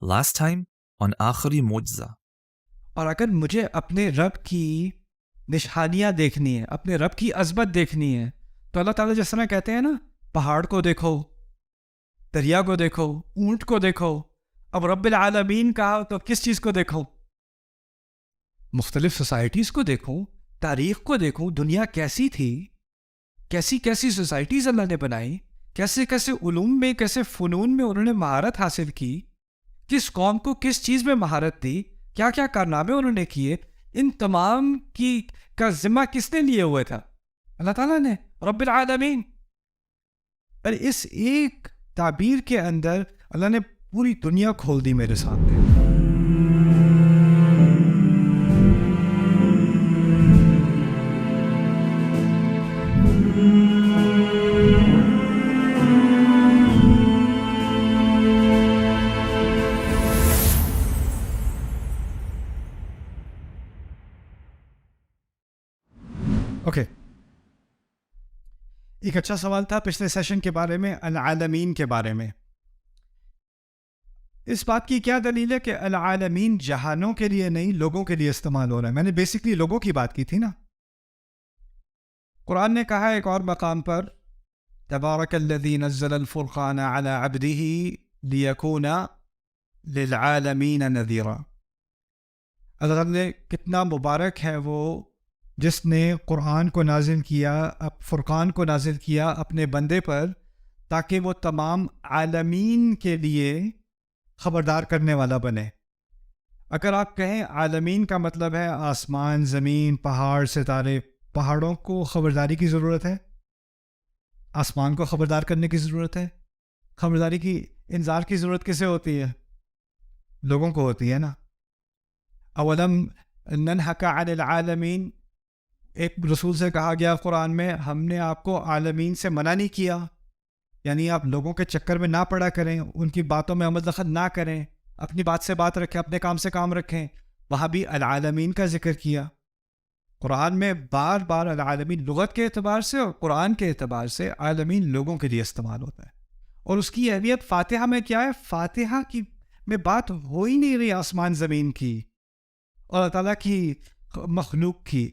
Last time on آخری معجزہ. اور اگر مجھے اپنے رب کی نشانیاں دیکھنی ہے، اپنے رب کی عظمت دیکھنی ہے، تو اللہ تعالیٰ جس طرح کہتے ہیں نا، پہاڑ کو دیکھو، دریا کو دیکھو، اونٹ کو دیکھو. اب رب العالمین کہا تو کس چیز کو دیکھو؟ مختلف سوسائٹیز کو دیکھو، تاریخ کو دیکھو، دنیا کیسی تھی، کیسی کیسی سوسائٹیز اللہ نے بنائی، کیسے کیسے علوم میں، کیسے فنون میں انہوں نے مہارت حاصل کی، کس قوم کو کس چیز میں مہارت دی، کیا کیا کارنامے انہوں نے کیے. ان تمام کا ذمہ کس نے لیے ہوئے تھا؟ اللہ تعالیٰ نے، رب العالمین. اور اس ایک تعبیر کے اندر اللہ نے پوری دنیا کھول دی میرے سامنے. اوکے، ایک اچھا سوال تھا پچھلے سیشن کے بارے میں، العالمین کے بارے میں. اس بات کی کیا دلیل ہے کہ العالمین جہانوں کے لیے نہیں، لوگوں کے لیے استعمال ہو رہا ہے؟ میں نے بیسکلی لوگوں کی بات کی تھی نا. قرآن نے کہا ایک اور مقام پر، تبارک الذی نزل الفرقان علی عبدہ لیکون للعالمین نذیرا. اللہ تعالیٰ نے، کتنا مبارک ہے وہ جس نے قرآن کو نازل کیا، فرقان کو نازل کیا اپنے بندے پر، تاکہ وہ تمام عالمین کے لیے خبردار کرنے والا بنے. اگر آپ کہیں عالمین کا مطلب ہے آسمان، زمین، پہاڑ، ستارے، پہاڑوں کو خبرداری کی ضرورت ہے، آسمان کو خبردار کرنے کی ضرورت ہے. خبرداری کی، انذار کی ضرورت کسے ہوتی ہے؟ لوگوں کو ہوتی ہے نا. اولم ننہک عن العالمین، ایک رسول سے کہا گیا قرآن میں، ہم نے آپ کو عالمین سے منع نہیں کیا، یعنی آپ لوگوں کے چکر میں نہ پڑا کریں، ان کی باتوں میں عمل دخل نہ کریں، اپنی بات سے بات رکھیں، اپنے کام سے کام رکھیں. وہاں بھی العالمین کا ذکر کیا. قرآن میں بار بار العالمین لغت کے اعتبار سے اور قرآن کے اعتبار سے عالمین لوگوں کے لیے استعمال ہوتا ہے. اور اس کی اہمیت فاتحہ میں کیا ہے؟ فاتحہ کی میں بات ہو ہی نہیں رہی آسمان زمین کی اور اللہ تعالیٰ کی مخلوق کی.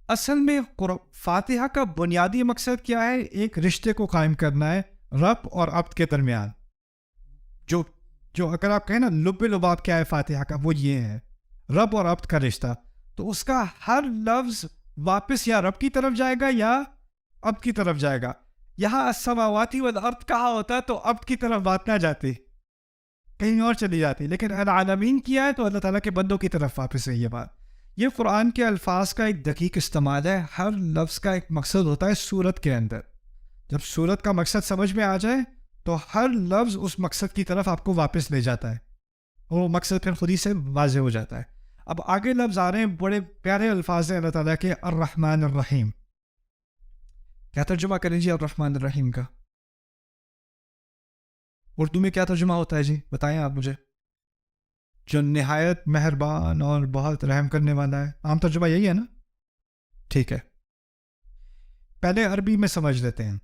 اصل میں فاتحہ کا بنیادی مقصد کیا ہے؟ ایک رشتے کو قائم کرنا ہے رب اور عبد کے درمیان. جو اگر آپ کہیں نا لب لباب کیا ہے فاتحہ کا، وہ یہ ہے رب اور عبد کا رشتہ. تو اس کا ہر لفظ واپس یا رب کی طرف جائے گا یا عبد کی طرف جائے گا. یہاں السماواتی والارض کہا ہوتا تو عبد کی طرف بات نہ جاتی، کہیں اور چلی جاتی. لیکن العالمین کیا ہے تو اللہ تعالیٰ کے بندوں کی طرف واپس ہے یہ بات. یہ قرآن کے الفاظ کا ایک دقیق استعمال ہے. ہر لفظ کا ایک مقصد ہوتا ہے صورت کے اندر. جب صورت کا مقصد سمجھ میں آ جائے تو ہر لفظ اس مقصد کی طرف آپ کو واپس لے جاتا ہے، اور وہ مقصد پھر خود ہی سے واضح ہو جاتا ہے. اب آگے لفظ آ رہے ہیں، بڑے پیارے الفاظ ہیں اللہ تعالیٰ کے. الرحمن الرحیم، کیا ترجمہ کریں جی الرحمن الرحیم کا؟ اردو میں کیا ترجمہ ہوتا ہے جی؟ بتائیں آپ مجھے. جو نہایت مہربان اور بہت رحم کرنے والا ہے، عام ترجمہ یہی ہے نا؟ ٹھیک ہے، پہلے عربی میں سمجھ لیتے ہیں.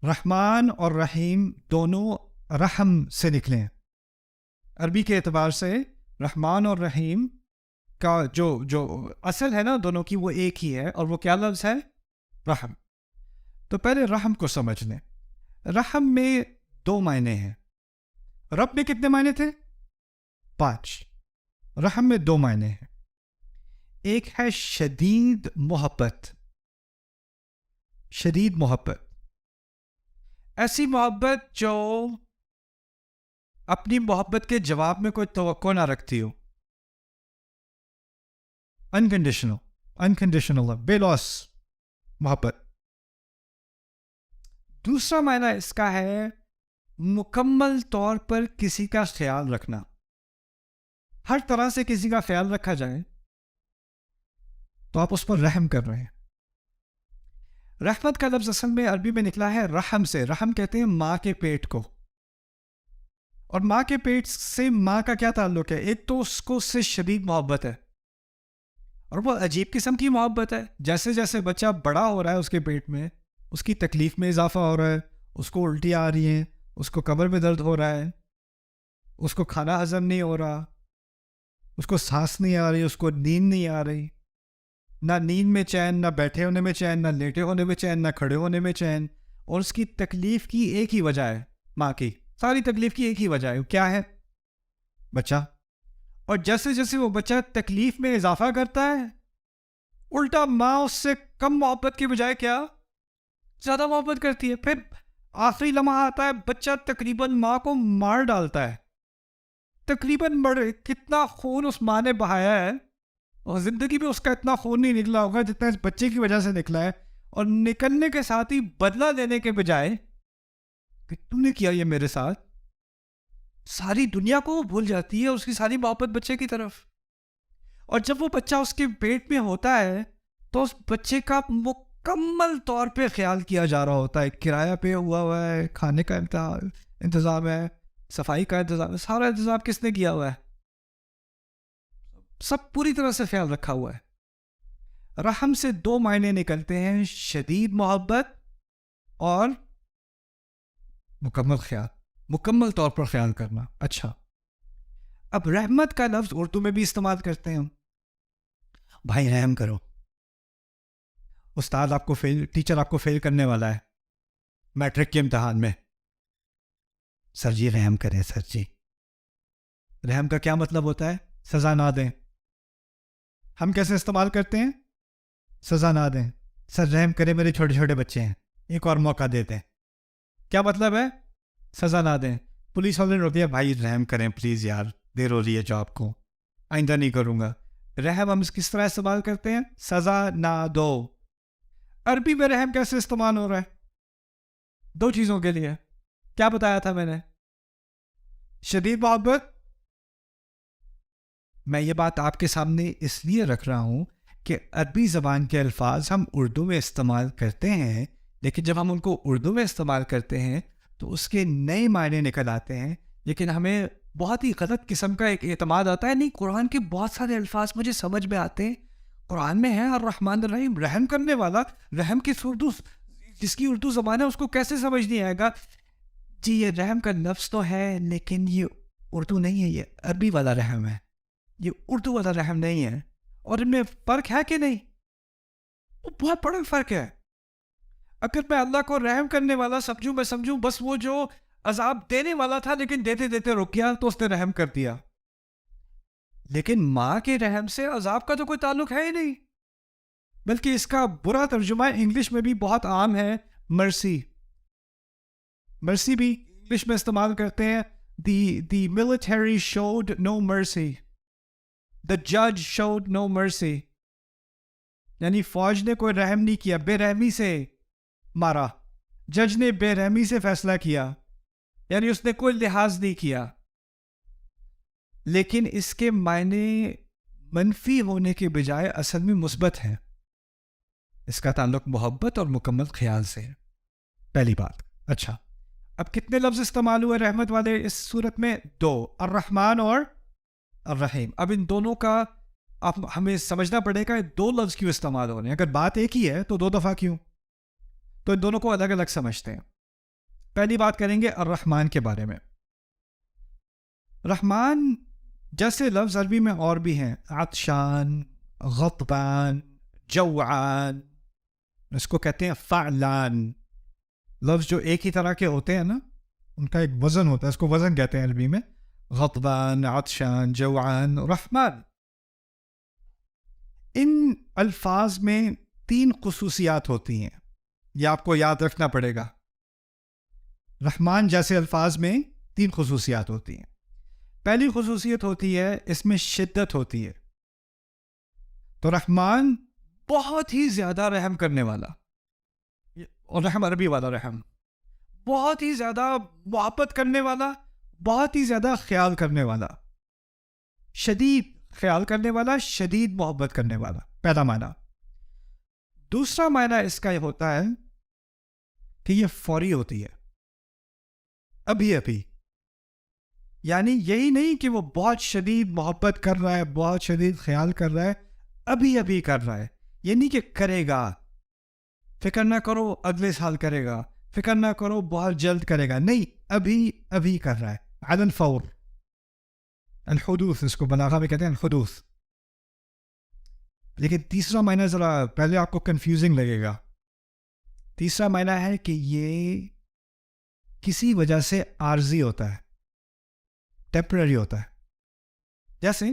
رحمان اور رحیم دونوں رحم سے نکلے ہیں. عربی کے اعتبار سے رحمان اور رحیم کا جو اصل ہے نا دونوں کی، وہ ایک ہی ہے، اور وہ کیا لفظ ہے؟ رحم. تو پہلے رحم کو سمجھ لیں. رحم میں 2 معنی ہیں. رب میں کتنے معنی تھے؟ 5. رحم میں 2 معنی ہیں. ایک ہے شدید محبت. شدید محبت، ایسی محبت جو اپنی محبت کے جواب میں کوئی توقع نہ رکھتی ہو. انکنڈیشنل بے لوس محبت. دوسرا معنی اس کا ہے مکمل طور پر کسی کا خیال رکھنا. ہر طرح سے کسی کا خیال رکھا جائے تو آپ اس پر رحم کر رہے ہیں. رحمت کا لفظ اصل میں عربی میں نکلا ہے رحم سے. رحم کہتے ہیں ماں کے پیٹ کو، اور ماں کے پیٹ سے ماں کا کیا تعلق ہے؟ ایک تو اس کو اس سے شدید محبت ہے، اور وہ عجیب قسم کی محبت ہے. جیسے جیسے بچہ بڑا ہو رہا ہے اس کے پیٹ میں، اس کی تکلیف میں اضافہ ہو رہا ہے، اس کو الٹی آ رہی ہیں، اس کو کمر میں درد ہو رہا ہے، اس کو کھانا ہضم نہیں ہو رہا، اس کو سانس نہیں آ رہی، اس کو نیند نہیں آ رہی، نہ نیند میں چین، نہ بیٹھے ہونے میں چین، نہ لیٹے ہونے میں چین، نہ کھڑے ہونے میں چین، اور اس کی تکلیف کی ایک ہی وجہ ہے، ماں کی ساری تکلیف کی ایک ہی وجہ ہے، کیا ہے؟ بچہ۔ اور جیسے جیسے وہ بچہ تکلیف میں اضافہ کرتا ہے، الٹا ماں اس سے کم محبت کے بجائے کیا زیادہ محبت کرتی ہے۔ پھر آخری لمحہ آتا ہے، بچہ تقریباً ماں کو مار ڈالتا ہے، تقریباً کتنا خون اس ماں نے بہایا ہے، اور زندگی میں اس کا اتنا خون نہیں نکلا ہوگا جتنا اس بچے کی وجہ سے نکلا ہے، اور نکلنے کے ساتھ ہی بدلہ لینے کے بجائے کہ تم نے کیا یہ میرے ساتھ، ساری دنیا کو وہ بھول جاتی ہے، اس کی ساری محبت بچے کی طرف۔ اور جب وہ بچہ اس کے پیٹ میں ہوتا ہے تو اس بچے کا مکمل طور پہ خیال کیا جا رہا ہوتا ہے، کرایہ پہ ہوا ہے، کھانے کا انتظام ہے، صفائی کا انتظام ہے، سارا انتظام کس نے کیا ہوا ہے؟ سب پوری طرح سے خیال رکھا ہوا ہے۔ رحم سے دو معنی نکلتے ہیں، شدید محبت اور مکمل خیال، مکمل طور پر خیال کرنا۔ اچھا، اب رحمت کا لفظ اردو میں بھی استعمال کرتے ہیں ہم، بھائی رحم کرو، استاد آپ کو ٹیچر آپ کو فیل کرنے والا ہے میٹرک کے امتحان میں، سر جی رحم کریں، سر جی۔ رحم کا کیا مطلب ہوتا ہے؟ سزا نہ دیں۔ ہم کیسے استعمال کرتے ہیں؟ سزا نہ دیں، سر رحم کریں، میرے چھوٹے چھوٹے بچے ہیں، ایک اور موقع دیتے ہیں۔ کیا مطلب ہے؟ سزا نہ دیں۔ پولیس والے نے روک دیا، بھائی رحم کریں پلیز یار، دیر ہو رہی ہے جاب کو، آئندہ نہیں کروں گا۔ رحم ہم کس طرح استعمال کرتے ہیں؟ سزا نہ دو۔ عربی میں رحم کیسے استعمال ہو رہا ہے؟ دو چیزوں کے لیے، کیا بتایا تھا میں نے؟ شدید محبت۔ میں یہ بات آپ کے سامنے اس لیے رکھ رہا ہوں کہ عربی زبان کے الفاظ ہم اردو میں استعمال کرتے ہیں، لیکن جب ہم ان کو اردو میں استعمال کرتے ہیں تو اس کے نئے معنی نکل آتے ہیں، لیکن ہمیں بہت ہی غلط قسم کا ایک اعتماد آتا ہے، نہیں قرآن کے بہت سارے الفاظ مجھے سمجھ میں آتے ہیں، قرآن میں ہے الرحمن الرحیم، رحم کرنے والا، رحم کی اردو، جس کی اردو زبان ہے اس کو کیسے سمجھ نہیں آئے گا؟ جی یہ رحم کا لفظ تو ہے لیکن یہ اردو نہیں ہے، یہ عربی والا رحم ہے، یہ اردو والا رحم نہیں ہے۔ اور ان میں فرق ہے کہ نہیں؟ وہ بہت بڑا فرق ہے۔ اگر میں اللہ کو رحم کرنے والا سمجھوں، میں سمجھوں بس وہ جو عذاب دینے والا تھا لیکن دیتے دیتے رک گیا تو اس نے رحم کر دیا، لیکن ماں کے رحم سے عذاب کا تو کوئی تعلق ہے ہی نہیں، بلکہ اس کا برا ترجمہ انگلش میں بھی بہت عام ہے، مرسی۔ مرسی بھی انگلش میں استعمال کرتے ہیں، دی military showed no mercy, the judge showed no mercy، یعنی فوج نے کوئی رحم نہیں کیا، بے رحمی سے مارا، جج نے بے رحمی سے فیصلہ کیا، یعنی اس نے کوئی لحاظ نہیں کیا۔ لیکن اس کے معنی منفی ہونے کے بجائے اصل میں مثبت ہے، اس کا تعلق محبت اور مکمل خیال سے ہے، پہلی بات۔ اچھا، اب کتنے لفظ استعمال ہوئے رحمت والے اس صورت میں؟ دو، الرحمن اور الرحیم۔ اب ان دونوں کا ہمیں سمجھنا پڑے گا، دو لفظ کیوں استعمال ہو رہے ہیں؟ اگر بات ایک ہی ہے تو دو دفعہ کیوں؟ تو ان دونوں کو الگ الگ سمجھتے ہیں۔ پہلی بات کریں گے الرحمن کے بارے میں۔ رحمان جیسے لفظ عربی میں اور بھی ہیں، عطشان، غضبان، جوعان، اس کو کہتے ہیں فعلان۔ لفظ جو ایک ہی طرح کے ہوتے ہیں نا، ان کا ایک وزن ہوتا ہے، اس کو وزن کہتے ہیں عربی میں، غضبان، عطشان، جوعان، رحمان۔ ان الفاظ میں تین خصوصیات ہوتی ہیں، یہ آپ کو یاد رکھنا پڑے گا۔ رحمان جیسے الفاظ میں تین خصوصیات ہوتی ہیں۔ پہلی خصوصیت ہوتی ہے اس میں شدت ہوتی ہے، تو رحمان بہت ہی زیادہ رحم کرنے والا، اور رحم عربی والا رحم، بہت ہی زیادہ محبت کرنے والا، بہت ہی زیادہ خیال کرنے والا، شدید خیال کرنے والا، شدید محبت کرنے والا، پہلا معنی۔ دوسرا معنی اس کا یہ ہوتا ہے کہ یہ فوری ہوتی ہے، ابھی ابھی، یعنی یہی نہیں کہ وہ بہت شدید محبت کر رہا ہے، بہت شدید خیال کر رہا ہے، ابھی ابھی کر رہا ہے، یہ نہیں کہ کرے گا، فکر نہ کرو اگلے سال کرے گا، فکر نہ کرو بہت جلد کرے گا، نہیں، ابھی ابھی کر رہا ہے، علی الفور، الحدوث، اس کو بلاغہ میں کہتے ہیں الحدوث. لیکن تیسرا معنی ذرا پہلے آپ کو کنفیوزنگ لگے گا. تیسرا معنی ہے کہ یہ کسی وجہ سے عارضی ہوتا ہے، ٹیمپرری ہوتا ہے. جیسے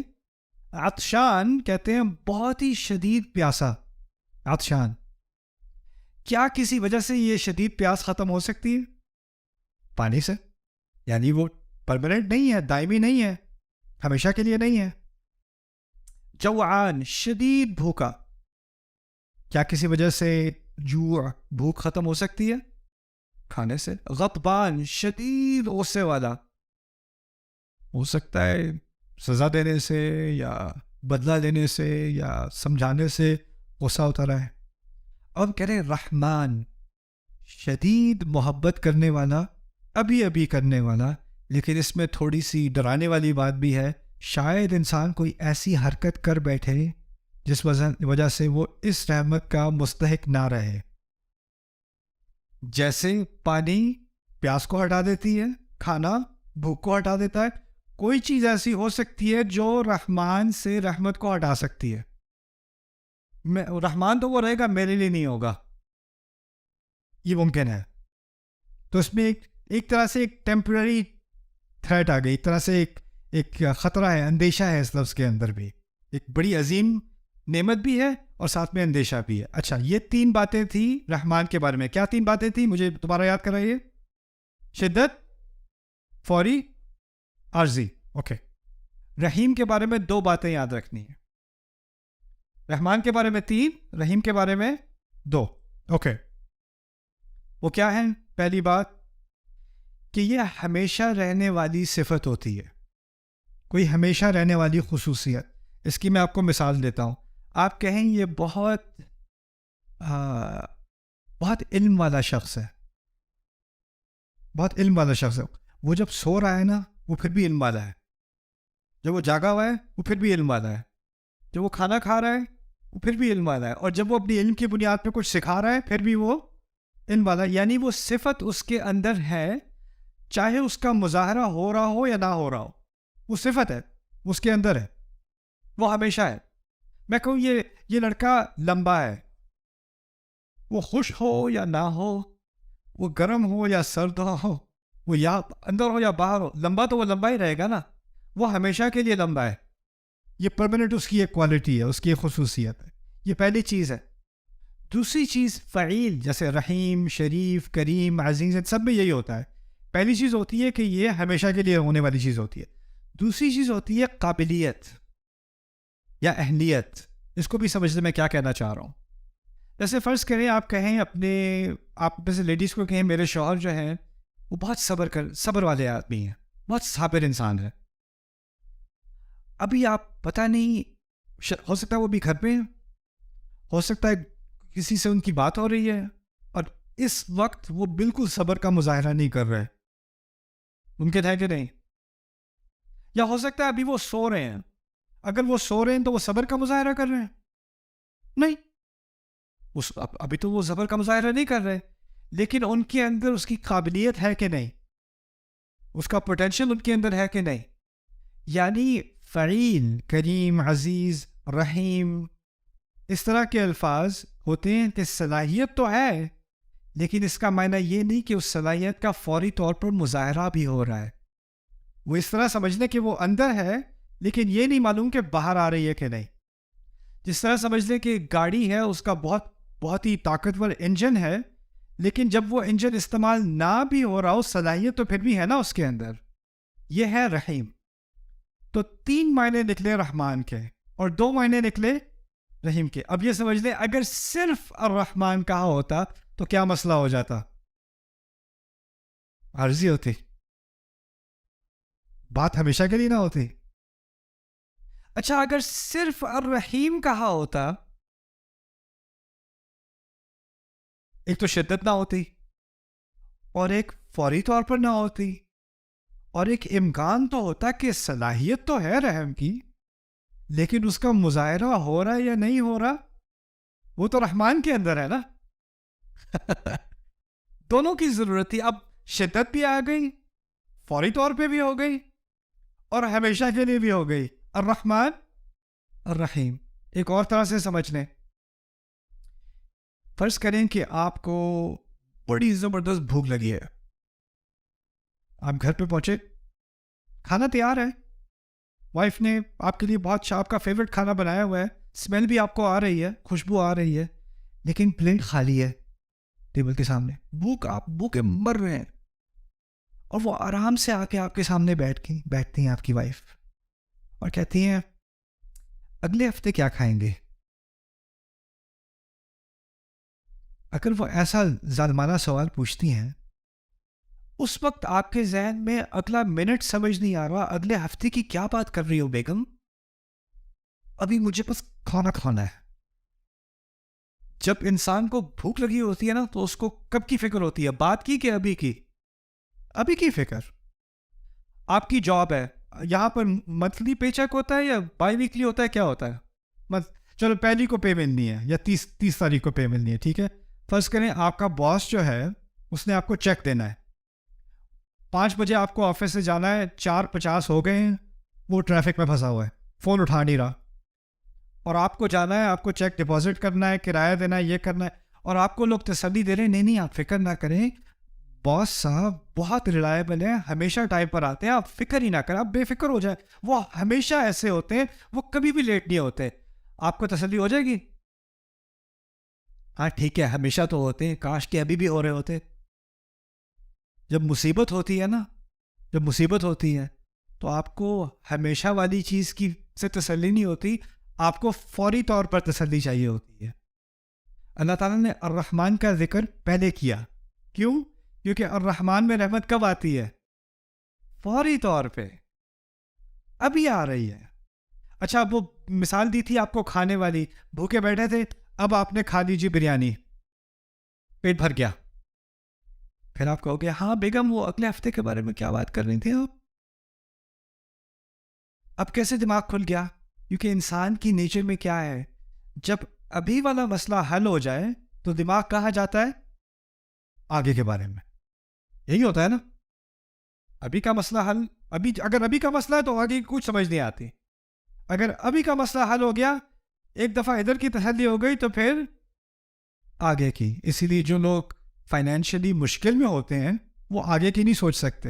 عطشان کہتے ہیں بہت ہی شدید پیاسا، عطشان. کیا کسی وجہ سے یہ شدید پیاس ختم ہو سکتی ہے؟ پانی سے. یعنی وہ پرماننٹ نہیں ہے، دائمی نہیں ہے، ہمیشہ کے لیے نہیں ہے. جوعان، شدید بھوکا، کیا کسی وجہ سے جوع، بھوک ختم ہو سکتی ہے؟ کھانے سے. غضبان، شدید غصے والا، ہو سکتا ہے سزا دینے سے یا بدلہ لینے سے یا سمجھانے سے غصہ ہوتا رہے. اب کہہ رہے رحمان، شدید محبت کرنے والا، ابھی ابھی کرنے والا. لیکن اس میں تھوڑی سی ڈرانے والی بات بھی ہے. شاید انسان کوئی ایسی حرکت کر بیٹھے جس وجہ سے وہ اس رحمت کا مستحق نہ رہے. جیسے پانی پیاس کو ہٹا دیتی ہے، کھانا بھوک کو ہٹا دیتا ہے. کوئی چیز ایسی ہو سکتی ہے جو رحمان سے رحمت کو ہٹا سکتی ہے. رحمان تو وہ رہے گا، میرے لیے نہیں ہوگا، یہ ممکن ہے. تو اس میں ایک طرح سے ایک ٹیمپرری تھریٹ آ گئی، ایک طرح سے ایک خطرہ ہے، اندیشہ ہے اس لفظ کے اندر بھی. ایک بڑی عظیم نعمت بھی ہے اور ساتھ میں اندیشہ بھی ہے. اچھا، یہ تین باتیں تھیں رحمان کے بارے میں. کیا تین باتیں تھیں؟ مجھے دوبارہ یاد کرائیے. شدت، فوری، عارضی. اوکے. رحیم کے بارے میں دو باتیں یاد رکھنی ہیں. رحمان کے بارے میں تین، رحیم کے بارے میں دو. اوکے. وہ کیا ہیں؟ پہلی بات کہ یہ ہمیشہ رہنے والی صفت ہوتی ہے، کوئی ہمیشہ رہنے والی خصوصیت. اس کی میں آپ کو مثال دیتا ہوں. آپ کہیں یہ بہت علم والا شخص ہے، بہت علم والا شخص ہے. وہ جب سو رہا ہے نا، وہ پھر بھی علم والا ہے. جب وہ جاگا ہوا ہے، وہ پھر بھی علم والا ہے. جب وہ کھانا کھا رہا ہے، وہ پھر بھی علم والا ہے. اور جب وہ اپنی علم کی بنیاد پہ کچھ سکھا رہا ہے، پھر بھی وہ علم والا ہے. یعنی وہ صفت اس کے اندر ہے، چاہے اس کا مظاہرہ ہو رہا ہو یا نہ ہو رہا ہو. وہ صفت ہے، اس کے اندر ہے، وہ ہمیشہ ہے. میں کہوں یہ لڑکا لمبا ہے، وہ خوش ہو یا نہ ہو، وہ گرم ہو یا سرد ہو، وہ یا اندر ہو یا باہر ہو، لمبا تو وہ لمبا ہی رہے گا نا. وہ ہمیشہ کے لیے لمبا ہے. یہ پرماننٹ اس کی ایک کوالٹی ہے، اس کی ایک خصوصیت ہے. یہ پہلی چیز ہے. دوسری چیز فعیل، جیسے رحیم، شریف، کریم، عزیز، سب میں یہی ہوتا ہے. پہلی چیز ہوتی ہے کہ یہ ہمیشہ کے لیے ہونے والی چیز ہوتی ہے. دوسری چیز ہوتی ہے قابلیت یا اہلیت. اس کو بھی سمجھنے میں کیا کہنا چاہ رہا ہوں. جیسے فرض کریں آپ کہیں آپ میں سے لیڈیز کو کہیں میرے شوہر جو ہیں وہ بہت صبر والے آدمی ہیں، بہت صابر انسان ہے. ابھی آپ پتہ نہیں، ہو سکتا ہے وہ بھی گھر پہ ہیں، ہو سکتا ہے کسی سے ان کی بات ہو رہی ہے اور اس وقت وہ بالکل صبر کا مظاہرہ نہیں کر رہے. ممکن ہے کہ نہیں؟ یا ہو سکتا ہے ابھی وہ سو رہے ہیں. اگر وہ سو رہے ہیں تو وہ صبر کا مظاہرہ کر رہے ہیں؟ نہیں، ابھی تو وہ صبر کا مظاہرہ نہیں کر رہے. لیکن ان کے اندر اس کی قابلیت ہے کہ نہیں، اس کا پوٹینشیل ان کے اندر ہے کہ نہیں. یعنی فعیل، کریم، عزیز، رحیم، اس طرح کے الفاظ ہوتے ہیں کہ صلاحیت تو ہے، لیکن اس کا معنی یہ نہیں کہ اس صلاحیت کا فوری طور پر مظاہرہ بھی ہو رہا ہے. وہ اس طرح سمجھ لیں کہ وہ اندر ہے، لیکن یہ نہیں معلوم کہ باہر آ رہی ہے کہ نہیں. جس طرح سمجھ لیں کہ گاڑی ہے، اس کا بہت ہی طاقتور انجن ہے، لیکن جب وہ انجن استعمال نہ بھی ہو رہا ہو، صلاحیت تو پھر بھی ہے نا اس کے اندر. یہ ہے رحیم. تو 3 معنی نکلے رحمان کے اور 2 معنی نکلے رحیم کے. اب یہ سمجھ لیں اگر صرف الرحمن کہا ہوتا تو کیا مسئلہ ہو جاتا؟ عارضی ہوتی، بات ہمیشہ کے لیے نہ ہوتی. اچھا، اگر صرف الرحیم کہا ہوتا، ایک تو شدت نہ ہوتی، اور ایک فوری طور پر نہ ہوتی، اور ایک امکان تو ہوتا کہ صلاحیت تو ہے رحم کی، لیکن اس کا مظاہرہ ہو رہا ہے یا نہیں ہو رہا، وہ تو رحمان کے اندر ہے نا. دونوں کی ضرورت تھی. اب شدت بھی آ گئی، فوری طور پہ بھی ہو گئی، اور ہمیشہ کے لیے بھی ہو گئی. الرحمن الرحیم. ایک اور طرح سے سمجھ لیں. فرض کریں کہ آپ کو بڑی زبردست بھوک لگی ہے. آپ گھر پہ پہنچے, کھانا تیار ہے, وائف نے آپ کے لیے بہت آپ کا فیوریٹ کھانا بنایا ہوا ہے, اسمیل بھی آپ کو آ رہی ہے, خوشبو آ رہی ہے, لیکن پلیٹ خالی ہے ٹیبل کے سامنے. آپ بھوکے مر رہے ہیں, اور وہ آرام سے آ کے آپ کے سامنے بیٹھتی ہیں آپ کی وائف, اور کہتی ہیں اگلے ہفتے کیا کھائیں گے. اگر وہ ایسا ظالمانہ سوال پوچھتی ہیں, اس وقت آپ کے ذہن میں اگلا منٹ سمجھ نہیں آ رہا اگلے ہفتے کی کیا بات کر رہی ہو بیگم, ابھی مجھے بس کھانا کھانا ہے. جب انسان کو بھوک لگی ہوتی ہے نا, تو اس کو کب کی فکر ہوتی ہے, بات کی کہ ابھی کی؟ ابھی کی فکر. آپ کی جاب ہے, یہاں پر منتھلی پے چیک ہوتا ہے یا بائی ویکلی ہوتا ہے, کیا ہوتا ہے؟ چلو پہلی کو پے ملنی ہے یا 30 تاریخ کو پے ملنی ہے, ٹھیک ہے. فرض کریں آپ کا باس جو ہے اس نے آپ کو چیک دینا ہے, 5 بجے آپ کو آفس سے جانا ہے, 4:50 ہو گئے ہیں, وہ ٹریفک میں پھنسا ہوا ہے, فون اٹھا نہیں رہا, اور آپ کو جانا ہے, آپ کو چیک ڈپازٹ کرنا ہے, کرایہ دینا ہے, یہ کرنا ہے, اور آپ کو لوگ تسلی دے رہے ہیں نہیں آپ فکر نہ کریں, باس صاحب بہت ریلائبل ہیں, ہمیشہ ٹائم پر آتے ہیں, آپ فکر ہی نہ کریں, آپ بے فکر ہو جائیں, وہ ہمیشہ ایسے ہوتے ہیں, وہ کبھی بھی لیٹ نہیں ہوتے. آپ کو تسلی ہو جائے گی, ہاں ٹھیک ہے ہمیشہ تو ہوتے ہیں, کاش کہ ابھی بھی ہو رہے ہوتے. جب مصیبت ہوتی ہے نا, جب مصیبت ہوتی ہے تو آپ کو ہمیشہ والی چیز کی سے تسلی نہیں ہوتی, آپ کو فوری طور پر تسلی چاہیے ہوتی ہے. اللہ تعالیٰ نے الرحمن کا ذکر پہلے کیا, کیوں؟ کیونکہ الرحمن میں رحمت کب آتی ہے؟ فوری طور پہ, ابھی آ رہی ہے. اچھا وہ مثال دی تھی آپ کو کھانے والی, بھوکے بیٹھے تھے, اب آپ نے کھا لیجیے بریانی, پیٹ بھر گیا, پھر آپ کہو گے ہاں بیگم وہ اگلے ہفتے کے بارے میں کیا بات کر رہی تھی آپ. اب کیسے دماغ کھل گیا؟ کیونکہ انسان کی نیچر میں کیا ہے, جب ابھی والا مسئلہ حل ہو جائے تو دماغ کہاں جاتا ہے؟ آگے کے بارے میں. یہی ہوتا ہے نا, ابھی کا مسئلہ حل, اگر ابھی کا مسئلہ ہے تو آگے کچھ سمجھ نہیں آتی. اگر ابھی کا مسئلہ حل ہو گیا, ایک دفعہ ادھر کی تسلی ہو گئی, تو پھر آگے کی. اسی لیے جو لوگ فائنینشلی مشکل میں ہوتے ہیں وہ آگے کی نہیں سوچ سکتے,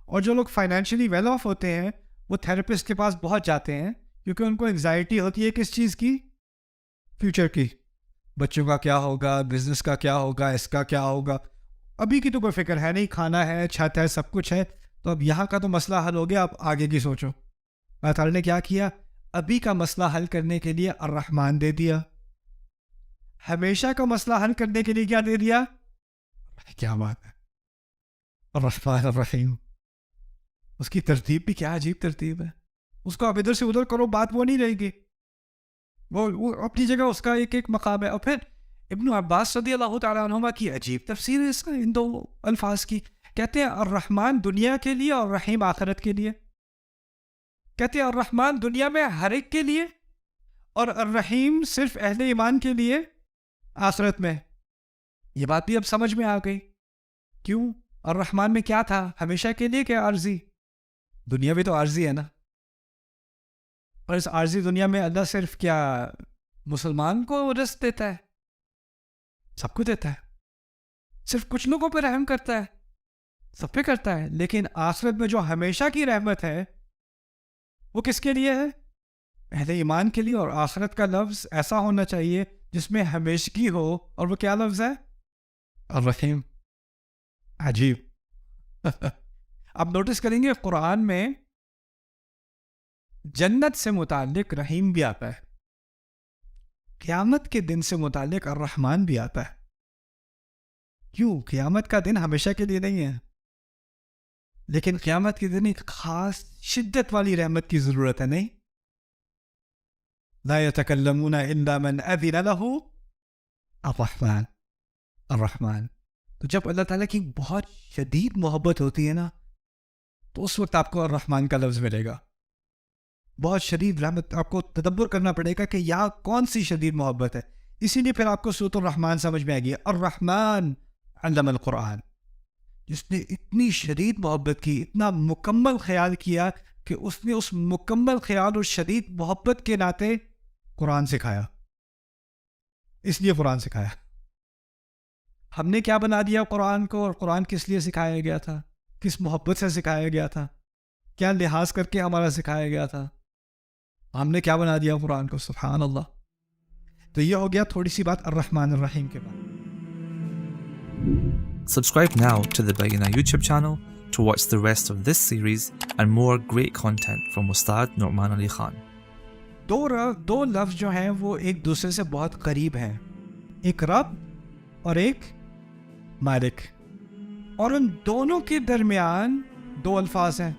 اور جو لوگ فائنینشلی ویل آف ہوتے ہیں وہ تھراپسٹ کے پاس بہت جاتے ہیں, کیونکہ ان کو انگزائٹی ہوتی ہے کس چیز کی؟ فیوچر کی. بچوں کا کیا ہوگا, بزنس کا کیا ہوگا, اس کا کیا ہوگا. ابھی کی تو کوئی فکر ہے نہیں, کھانا ہے, چھت ہے, سب کچھ ہے, تو اب یہاں کا تو مسئلہ حل ہو گیا, اب آگے کی سوچو. اللہ تعالیٰ نے کیا کیا؟ ابھی کا مسئلہ حل کرنے کے لیے الرحمن دے دیا, ہمیشہ کا مسئلہ حل کرنے کے لیے کیا دے دیا؟ کیا بات ہے, الرحمن الرحیم. اس کی ترتیب بھی کیا عجیب ترتیب ہے, اس کو اب ادھر سے ادھر کرو, بات وہ نہیں رہے گی, وہ اپنی جگہ اس کا ایک ایک مقام ہے. اور پھر ابن عباس رضی اللہ تعالیٰ عنہما کی عجیب تفسیر ہے اس کا, ان دو الفاظ کی. کہتے ہیں الرحمن دنیا کے لیے اور رحیم آخرت کے لیے. کہتے ہیں الرحمن دنیا میں ہر ایک کے لیے, اور الرحیم صرف اہل ایمان کے لیے آخرت میں. یہ بات بھی اب سمجھ میں آ گئی. کیوں؟ الرحمن میں کیا تھا, ہمیشہ کے لیے کیا عارضی؟ دنیا بھی تو عارضی ہے نا. اور اس عارضی دنیا میں اللہ صرف کیا مسلمان کو رزق دیتا ہے؟ سب کو دیتا ہے. صرف کچھ لوگوں پہ رحم کرتا ہے؟ سب پہ کرتا ہے. لیکن آخرت میں جو ہمیشہ کی رحمت ہے وہ کس کے لیے ہے؟ اہل ایمان کے لیے. اور آخرت کا لفظ ایسا ہونا چاہیے جس میں ہمیشگی ہو, اور وہ کیا لفظ ہے؟ الرحیم. عجیب. آپ نوٹس کریں گے قرآن میں جنت سے متعلق رحیم بھی آتا ہے, قیامت کے دن سے متعلق الرحمن بھی آتا ہے. کیوں؟ قیامت کا دن ہمیشہ کے لیے نہیں ہے, لیکن قیامت کے دن ایک خاص شدت والی رحمت کی ضرورت ہے. نہیں, لا يتكلمون الا من اذن له الرحمن. الرحمن. تو جب اللہ تعالیٰ کی بہت شدید محبت ہوتی ہے نا, تو اس وقت آپ کو الرحمن کا لفظ ملے گا. بہت شدید رحمت, آپ کو تدبر کرنا پڑے گا کہ یہاں کون سی شدید محبت ہے. اسی لیے پھر آپ کو سورۃ الرحمن سمجھ میں آئے گی. الرحمن علم القرآن. جس نے اتنی شدید محبت کی, اتنا مکمل خیال کیا کہ اس نے اس مکمل خیال اور شدید محبت کے ناطے قرآن سکھایا. اس لیے قرآن سکھایا. ہم نے کیا بنا دیا قرآن کو, اور قرآن کس لیے سکھایا گیا تھا, کس محبت سے سکھایا گیا تھا, کیا لحاظ کر کے ہمارا سکھایا گیا تھا, ہم نے کیا بنا دیا قرآن کو. سبحان اللہ. تو یہ ہو گیا تھوڑی سی بات الرحمن الرحیم کے بارے. Subscribe now to the Bayina YouTube channel to watch the rest of this series and more great content from Ustad Nu'man Ali Khan. دو لفظ جو ہیں وہ ایک دوسرے سے بہت قریب ہیں, ایک رب اور ایک مالک, اور ان دونوں کے درمیان دو الفاظ ہیں.